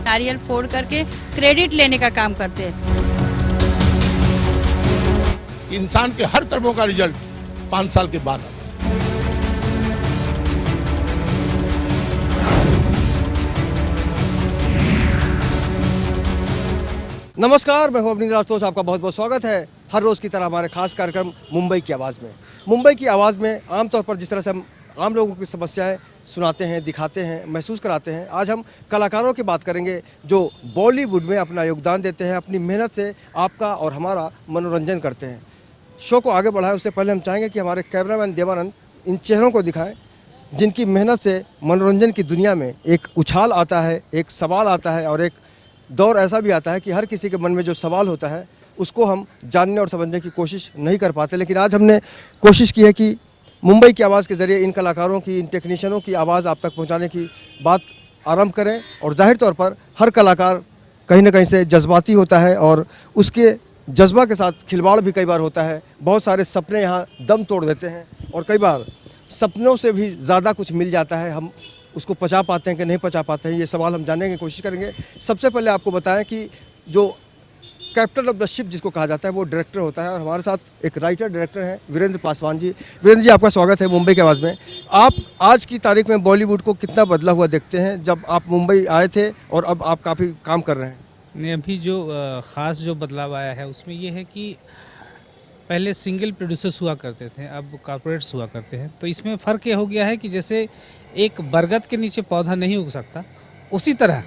नारियल फोड़ करके क्रेडिट लेने का काम करते हैं। इंसान के हर कर्मों का रिजल्ट 5 साल के बाद आता है। नमस्कार, मैं हूं अवनींद्र राजतोष। आपका बहुत बहुत स्वागत है हर रोज़ की तरह हमारे खास कार्यक्रम मुंबई की आवाज़ में। मुंबई की आवाज़ में आमतौर पर जिस तरह से हम आम लोगों की समस्याएं सुनाते हैं, दिखाते हैं, महसूस कराते हैं, आज हम कलाकारों की बात करेंगे जो बॉलीवुड में अपना योगदान देते हैं, अपनी मेहनत से आपका और हमारा मनोरंजन करते हैं। शो को आगे बढ़ाएं उससे पहले हम चाहेंगे कि हमारे कैमरामैन देवानंद इन चेहरों को दिखाएं जिनकी मेहनत से मनोरंजन की दुनिया में एक उछाल आता है, एक सवाल आता है और एक दौर ऐसा भी आता है कि हर किसी के मन में जो सवाल होता है उसको हम जानने और समझने की कोशिश नहीं कर पाते। लेकिन आज हमने कोशिश की है कि मुंबई की आवाज़ के ज़रिए इन कलाकारों की, इन टेक्नीशियनों की आवाज़ आप तक पहुंचाने की बात आरंभ करें। और जाहिर तौर पर हर कलाकार कहीं ना कहीं से जज्बाती होता है और उसके जज्बा के साथ खिलवाड़ भी कई बार होता है। बहुत सारे सपने यहाँ दम तोड़ देते हैं और कई बार सपनों से भी ज़्यादा कुछ मिल जाता है। हम उसको पचा पाते हैं कि नहीं पचा पाते हैं, ये सवाल हम जानने की कोशिश करेंगे। सबसे पहले आपको बताएं कि जो कैप्टन ऑफ द शिप जिसको कहा जाता है वो डायरेक्टर होता है और हमारे साथ एक राइटर डायरेक्टर हैं वीरेंद्र पासवान जी। वीरेंद्र जी, आपका स्वागत है मुंबई की आवाज़ में। आप आज की तारीख में बॉलीवुड को कितना बदला हुआ देखते हैं जब आप मुंबई आए थे और अब आप काफ़ी काम कर रहे हैं? नहीं, अभी जो ख़ास जो बदलाव आया है उसमें ये है कि पहले सिंगल प्रोड्यूसर्स हुआ करते थे, अब कॉर्पोरेट्स हुआ करते हैं। तो इसमें फ़र्क ये हो गया है कि जैसे एक बरगद के नीचे पौधा नहीं उग सकता, उसी तरह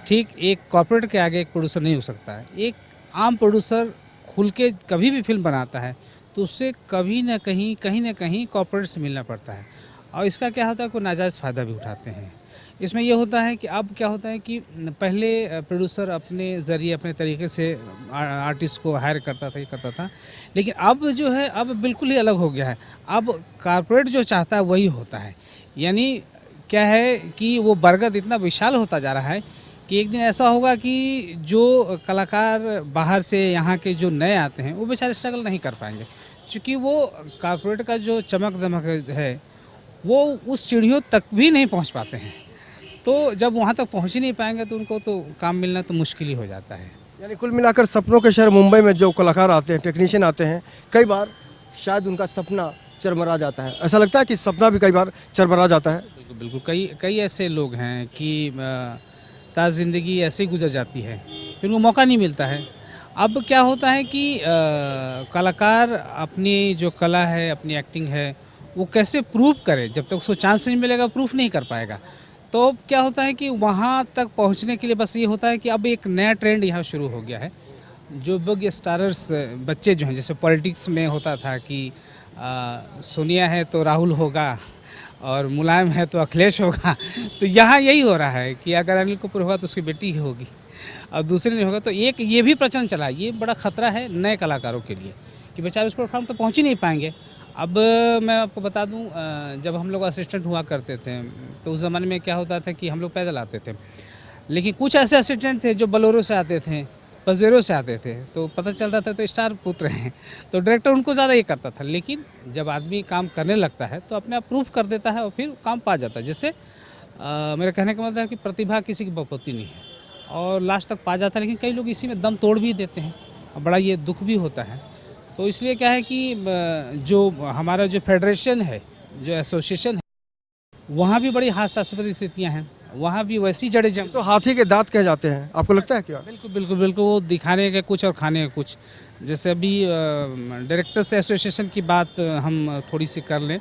ठीक एक कॉर्पोरेट के आगे एक प्रोड्यूसर नहीं हो सकता है। एक आम प्रोड्यूसर खुल के कभी भी फिल्म बनाता है तो उससे कभी ना कहीं कॉर्पोरेट से मिलना पड़ता है और इसका क्या होता है कि नाजायज़ फ़ायदा भी उठाते हैं। इसमें यह होता है कि अब क्या होता है कि पहले प्रोड्यूसर अपने ज़रिए अपने तरीके से आर्टिस्ट को हायर करता था, ये करता था, लेकिन अब जो है अब बिल्कुल ही अलग हो गया है। अब कॉर्पोरेट जो चाहता है वही होता है। यानी क्या है कि वो बरगद इतना विशाल होता जा रहा है कि एक दिन ऐसा होगा कि जो कलाकार बाहर से यहाँ के जो नए आते हैं वो बेचारे स्ट्रगल नहीं कर पाएंगे, क्योंकि वो कॉर्पोरेट का जो चमक दमक है वो उस सीढ़ियों तक भी नहीं पहुँच पाते हैं। तो जब वहाँ तक पहुँच ही नहीं पाएंगे तो उनको तो काम मिलना तो मुश्किल ही हो जाता है। यानी कुल मिलाकर सपनों के शहर मुंबई में जो कलाकार आते हैं, टेक्नीशियन आते हैं, कई बार शायद उनका सपना चरमरा जाता है। ऐसा लगता है कि सपना भी कई बार चरमरा जाता है। बिल्कुल बिल्कुल, कई ऐसे लोग हैं कि ताज़ ज़िंदगी ऐसे ही गुजर जाती है, फिर उनको मौका नहीं मिलता है। अब क्या होता है कि कलाकार अपनी जो कला है, अपनी एक्टिंग है, वो कैसे प्रूव करे, जब तक उसको चांस नहीं मिलेगा प्रूफ नहीं कर पाएगा। तो क्या होता है कि वहाँ तक पहुँचने के लिए बस ये होता है कि अब एक नया ट्रेंड यहाँ शुरू हो गया है। जो बिग स्टारर्स बच्चे जो हैं, जैसे पॉलिटिक्स में होता था कि सोनिया है तो राहुल होगा और मुलायम है तो अखिलेश होगा, तो यहाँ यही हो रहा है कि अगर अनिल कपूर होगा तो उसकी बेटी ही होगी और दूसरे नहीं होगा। तो एक ये भी प्रचलन चला, ये बड़ा ख़तरा है नए कलाकारों के लिए कि बेचारे उस प्लेटफॉर्म तो पहुँच ही नहीं पाएंगे। अब मैं आपको बता दूं, जब हम लोग असिस्टेंट हुआ करते थे तो उस ज़माने में क्या होता था कि हम लोग पैदल आते थे, लेकिन कुछ ऐसे असिस्टेंट थे जो बलोरो से आते थे, पजेरो से आते थे, तो पता चलता था तो स्टार पुत्र हैं, तो डायरेक्टर उनको ज़्यादा ये करता था। लेकिन जब आदमी काम करने लगता है तो अपने आप प्रूफ कर देता है और फिर काम पा जाता है। जैसे मेरा कहने का मतलब है कि प्रतिभा किसी की बपौती नहीं है और लास्ट तक पा जाता है, लेकिन कई लोग इसी में दम तोड़ भी देते हैं और बड़ा ये दुख भी होता है। तो इसलिए क्या है कि जो हमारा जो फेडरेशन है, जो एसोसिएशन है, वहाँ भी बड़ी हास्यास्पद स्थितियाँ हैं, वहाँ भी वैसी जड़ें जम। तो हाथी के दांत कहे जाते हैं, आपको लगता है क्या? बिल्कुल बिल्कुल बिल्कुल, वो दिखाने के कुछ और खाने के कुछ। जैसे अभी डायरेक्टर्स एसोसिएशन की बात हम थोड़ी सी कर लें।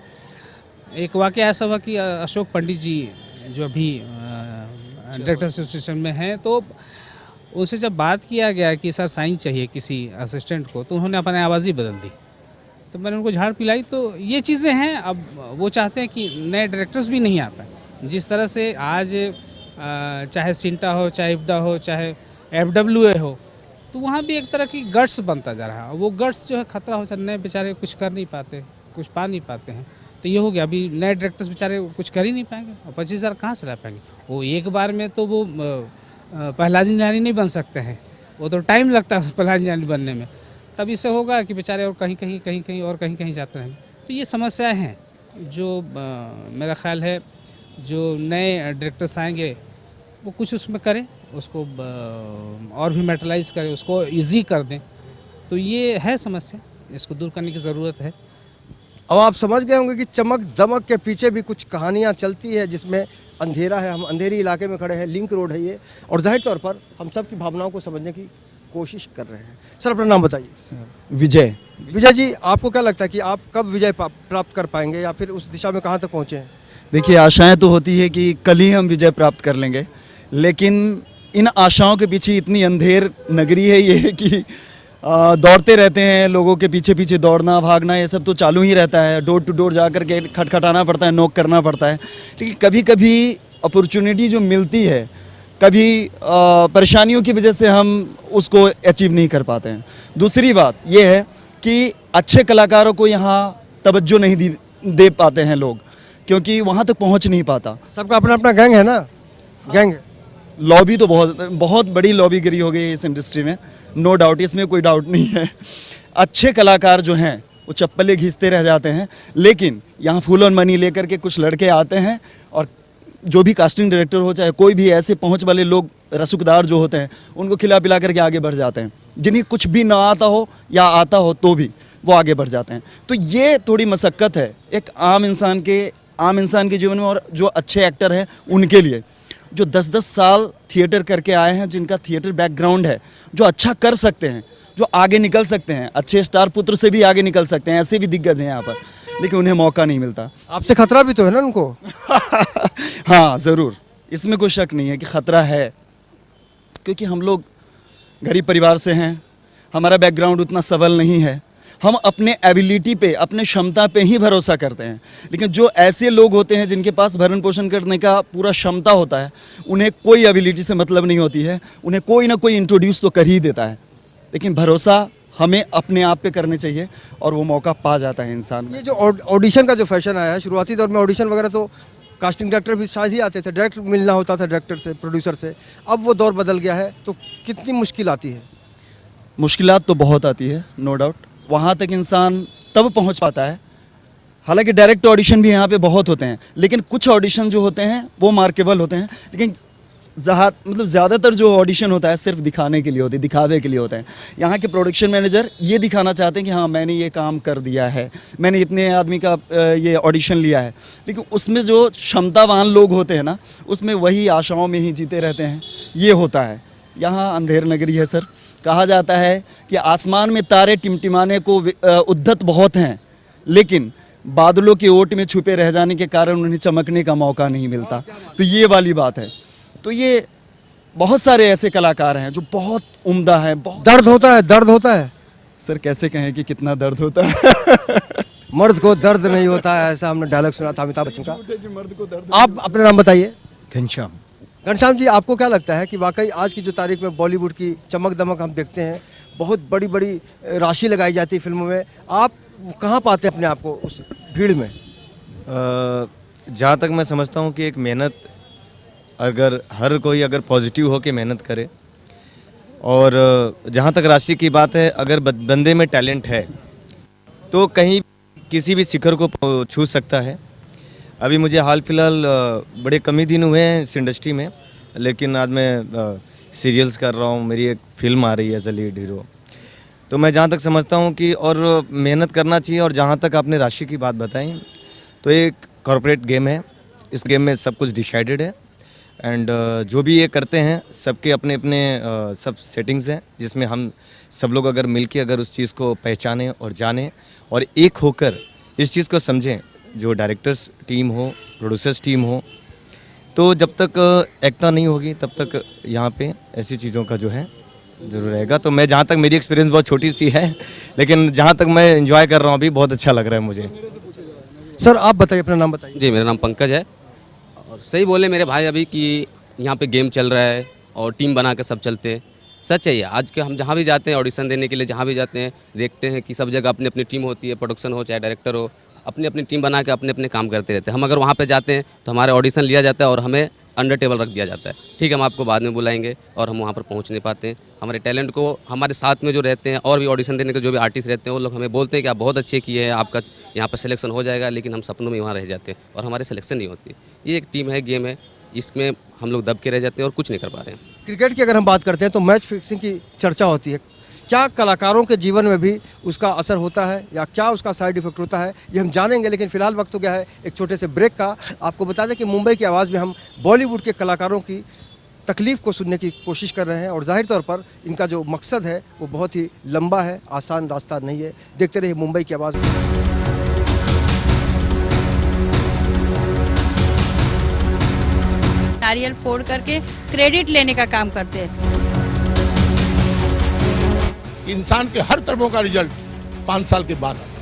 एक वाक़या ऐसा हुआ कि अशोक पंडित जी जो अभी डायरेक्टर एसोसिएशन में हैं, तो उससे जब बात किया गया कि सर साइन चाहिए किसी असिस्टेंट को, तो उन्होंने अपनी आवाज़ ही बदल दी। तो मैंने उनको झाड़ पिलाई। तो ये चीज़ें हैं। अब वो चाहते हैं कि नए डायरेक्टर्स भी नहीं आता। जिस तरह से आज चाहे सिंटा हो, चाहे इब्दा हो, चाहे FWA हो, तो वहाँ भी एक तरह की गट्स बनता जा रहा है। वो गट्स जो है ख़तरा हो, नए बेचारे कुछ कर नहीं पाते, कुछ पा नहीं पाते हैं। तो ये हो गया, अभी नए डायरेक्टर्स बेचारे कुछ कर ही नहीं पाएंगे और 25,000 कहाँ से ला पाएंगे। वो एक बार में तो वो प्रहलाद निरानी नहीं बन सकते हैं, वो तो टाइम लगता है प्रहलाद निरानी बनने में। तब इससे होगा कि बेचारे और कहीं और कहीं जाते रहेंगे। तो ये समस्याएं हैं जो मेरा ख्याल है जो नए डायरेक्टर्स आएंगे वो कुछ उसमें करें, उसको और भी मेटलाइज करें, उसको इजी कर दें, तो ये है समस्या, इसको दूर करने की ज़रूरत है। अब आप समझ गए होंगे कि चमक दमक के पीछे भी कुछ कहानियाँ चलती है, जिसमें अंधेरा है। हम अंधेरी इलाके में खड़े हैं, लिंक रोड है ये, और जाहिर तौर पर हम सब की भावनाओं को समझने की कोशिश कर रहे हैं। सर अपना नाम बताइए। विजय। विजय जी, आपको क्या लगता है कि आप कब विजय प्राप्त कर पाएंगे, या फिर उस दिशा में कहाँ तक पहुँचे हैं? देखिए, आशाएं तो होती है कि कल ही हम विजय प्राप्त कर लेंगे, लेकिन इन आशाओं के पीछे इतनी अंधेर नगरी है ये कि दौड़ते रहते हैं, लोगों के पीछे पीछे दौड़ना भागना ये सब तो चालू ही रहता है। डोर टू डोर जा कर के खटखटाना पड़ता है, नॉक करना पड़ता है। लेकिन कभी कभी अपॉर्चुनिटी जो मिलती है, कभी परेशानियों की वजह से हम उसको अचीव नहीं कर पाते हैं। दूसरी बात ये है कि अच्छे कलाकारों को यहाँ तवज्जो नहीं दे पाते हैं लोग, क्योंकि वहाँ तक पहुँच नहीं पाता। सबका अपना अपना गैंग है ना, गैंग लॉबी तो बहुत बड़ी लॉबी गिरी हो गई है इस इंडस्ट्री में, नो डाउट, इसमें कोई डाउट नहीं है। अच्छे कलाकार जो हैं वो चप्पलें घिसते रह जाते हैं, लेकिन यहाँ फुल ऑन मनी लेकर के कुछ लड़के आते हैं, और जो भी कास्टिंग डायरेक्टर हो चाहे कोई भी ऐसे पहुँच वाले लोग रसूखदार जो होते हैं, उनको खिला पिला करके आगे बढ़ जाते हैं। जिन्हें कुछ भी ना आता हो या आता हो तो भी वो आगे बढ़ जाते हैं। तो ये थोड़ी मशक्क़त है एक आम इंसान के जीवन में, और जो अच्छे एक्टर हैं उनके लिए, जो 10-10 साल थिएटर करके आए हैं, जिनका थिएटर बैकग्राउंड है, जो अच्छा कर सकते हैं, जो आगे निकल सकते हैं, अच्छे स्टार पुत्र से भी आगे निकल सकते हैं, ऐसे भी दिग्गज हैं यहाँ पर, लेकिन उन्हें मौका नहीं मिलता। आपसे खतरा भी तो है ना उनको? हाँ ज़रूर, इसमें कोई शक नहीं है कि ख़तरा है, क्योंकि हम लोग गरीब परिवार से हैं, हमारा बैकग्राउंड उतना सबल नहीं है, हम अपने एबिलिटी पे, अपने क्षमता पे ही भरोसा करते हैं। लेकिन जो ऐसे लोग होते हैं जिनके पास भरण पोषण करने का पूरा क्षमता होता है, उन्हें कोई एबिलिटी से मतलब नहीं होती है, उन्हें कोई ना कोई इंट्रोड्यूस तो कर ही देता है। लेकिन भरोसा हमें अपने आप पे करने चाहिए, और वो मौका पा जाता है इंसान। ये जो ऑडिशन का जो फैशन आया है, शुरुआती दौर में ऑडिशन वगैरह तो कास्टिंग डायरेक्टर भी साथ ही आते थे, डायरेक्ट मिलना होता था डायरेक्टर से, प्रोड्यूसर से। अब वो दौर बदल गया है, तो कितनी मुश्किल आती है? मुश्किलात तो बहुत आती है, नो डाउट। वहाँ तक इंसान तब पहुँच पाता है, हालांकि डायरेक्ट ऑडिशन भी यहाँ पे बहुत होते हैं, लेकिन कुछ ऑडिशन जो होते हैं वो मार्केबल होते हैं। लेकिन ज़्यादातर जो ऑडिशन होता है सिर्फ दिखाने के लिए होते हैं, दिखावे के लिए होते हैं। यहाँ के प्रोडक्शन मैनेजर ये दिखाना चाहते हैं कि हाँ मैंने ये काम कर दिया है, मैंने इतने आदमी का ये ऑडिशन लिया है, लेकिन उसमें जो क्षमतावान लोग होते हैं ना, उसमें वही आशाओं में ही जीते रहते हैं। ये होता है, यहाँ अंधेर नगरी है सर। कहा जाता है कि आसमान में तारे टिमटिमाने को उद्दत बहुत हैं, लेकिन बादलों की ओट में छुपे रह जाने के कारण उन्हें चमकने का मौका नहीं मिलता। तो ये वाली बात है। तो ये बहुत सारे ऐसे कलाकार हैं जो बहुत उम्दा हैं। बहुत दर्द होता है सर, कैसे कहें कि कितना दर्द होता है। मर्द को दर्द नहीं होता है, ऐसा हमने डायलॉग सुना था अमिताभ बच्चन का। मर्द को दर्द। आप अपना नाम बताइए। घनश्याम। घनश्याम जी, आपको क्या लगता है कि वाकई आज की जो तारीख में बॉलीवुड की चमक दमक हम देखते हैं, बहुत बड़ी बड़ी राशि लगाई जाती है फिल्मों में, आप कहाँ पाते हैं अपने आप को उस भीड़ में? जहाँ तक मैं समझता हूँ कि एक मेहनत, अगर हर कोई अगर पॉजिटिव हो के मेहनत करे, और जहाँ तक राशि की बात है, अगर बंदे में टैलेंट है तो कहीं किसी भी शिखर को छू सकता है। अभी मुझे हाल फिलहाल बड़े कम ही दिन हुए हैं इस इंडस्ट्री में, लेकिन आज मैं सीरियल्स कर रहा हूँ, मेरी एक फिल्म आ रही है एज अ लीड हीरो। तो मैं जहाँ तक समझता हूँ कि और मेहनत करना चाहिए। और जहाँ तक आपने राशि की बात बताई, तो एक कॉर्पोरेट गेम है, इस गेम में सब कुछ डिसाइडेड है, एंड जो भी ये करते हैं सबके अपने अपने सब सेटिंग्स हैं, जिसमें हम सब लोग अगर मिलके अगर उस चीज़ को पहचानें और जानें और एक होकर इस चीज़ को समझें, जो डायरेक्टर्स टीम हो, प्रोड्यूसर्स टीम हो, तो जब तक एकता नहीं होगी तब तक यहाँ पे ऐसी चीज़ों का जो है जरूर रहेगा। तो मैं जहाँ तक, मेरी एक्सपीरियंस बहुत छोटी सी है, लेकिन जहाँ तक मैं एंजॉय कर रहा हूँ अभी, बहुत अच्छा लग रहा है मुझे। सर आप बताइए, अपना नाम बताइए। जी, मेरा नाम पंकज है। और सही बोले मेरे भाई अभी कि यहाँ पे गेम चल रहा है और टीम बना के सब चलते हैं। सच है ये, आज के हम जहाँ भी जाते हैं ऑडिशन देने के लिए, जहाँ भी जाते हैं देखते हैं कि सब जगह अपनी अपनी टीम होती है, प्रोडक्शन हो चाहे डायरेक्टर हो, अपनी अपनी टीम बना के अपने अपने काम करते रहते हैं। हम अगर वहाँ पे जाते हैं तो हमारे ऑडिशन लिया जाता है और हमें अंडर टेबल रख दिया जाता है, ठीक है हम आपको बाद में बुलाएंगे, और हम वहाँ पर पहुँच नहीं पाते हैं। हमारे टैलेंट को हमारे साथ में जो रहते हैं और भी ऑडिशन देने के जो भी आर्टिस्ट रहते हैं, वो लोग हमें बोलते हैं कि आप बहुत अच्छे किए हैं, आपका यहाँ पर सिलेक्शन हो जाएगा, लेकिन हम सपनों में वहाँ रह जाते हैं और हमारी सिलेक्शन नहीं होती। ये एक टीम है, गेम है, इसमें हम लोग दब के रह जाते हैं और कुछ नहीं कर पा रहे हैं। क्रिकेट की अगर हम बात करते हैं तो मैच फिक्सिंग की चर्चा होती है। क्या कलाकारों के जीवन में भी उसका असर होता है या क्या उसका साइड इफेक्ट होता है, ये हम जानेंगे। लेकिन फिलहाल वक्त हो गया है एक छोटे से ब्रेक का। आपको बता दें कि मुंबई की आवाज़ में हम बॉलीवुड के कलाकारों की तकलीफ़ को सुनने की कोशिश कर रहे हैं और जाहिर तौर पर इनका जो मकसद है वो बहुत ही लंबा है, आसान रास्ता नहीं है। देखते रहिए मुंबई की आवाज़। नारियल फोड़ करके क्रेडिट लेने का काम करते हैं। इंसान के हर कर्मों का रिजल्ट 5 साल के बाद आता है।